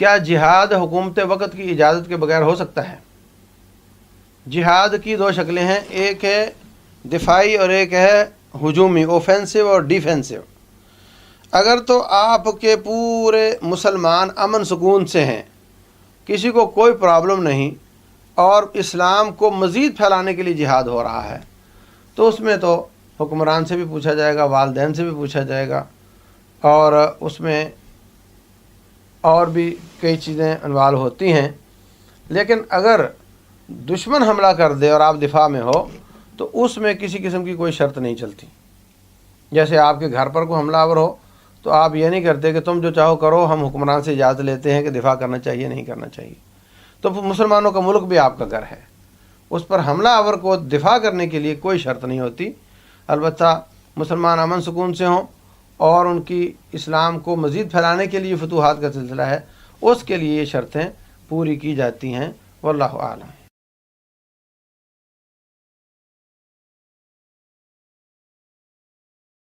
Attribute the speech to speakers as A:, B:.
A: کیا جہاد حکومت وقت کی اجازت کے بغیر ہو سکتا ہے؟ جہاد کی دو شکلیں ہیں، ایک ہے دفاعی اور ایک ہے ہجومی، اوفینسو اور ڈیفینسو۔ اگر تو آپ کے پورے مسلمان امن سکون سے ہیں، کسی کو کوئی پرابلم نہیں، اور اسلام کو مزید پھیلانے کے لیے جہاد ہو رہا ہے، تو اس میں تو حکمران سے بھی پوچھا جائے گا، والدین سے بھی پوچھا جائے گا، اور اس میں اور بھی کئی چیزیں انوالو ہوتی ہیں۔ لیکن اگر دشمن حملہ کر دے اور آپ دفاع میں ہو تو اس میں کسی قسم کی کوئی شرط نہیں چلتی۔ جیسے آپ کے گھر پر کوئی حملہ آور ہو تو آپ یہ نہیں کرتے کہ تم جو چاہو کرو، ہم حکمران سے اجازت لیتے ہیں کہ دفاع کرنا چاہیے نہیں کرنا چاہیے۔ تو مسلمانوں کا ملک بھی آپ کا گھر ہے، اس پر حملہ آور کو دفاع کرنے کے لیے کوئی شرط نہیں ہوتی۔ البتہ مسلمان امن سکون سے ہوں اور ان کی اسلام کو مزید پھیلانے کے لیے فتوحات کا سلسلہ ہے، اس کے لیے یہ شرطیں پوری کی جاتی ہیں۔ واللہ اعلم۔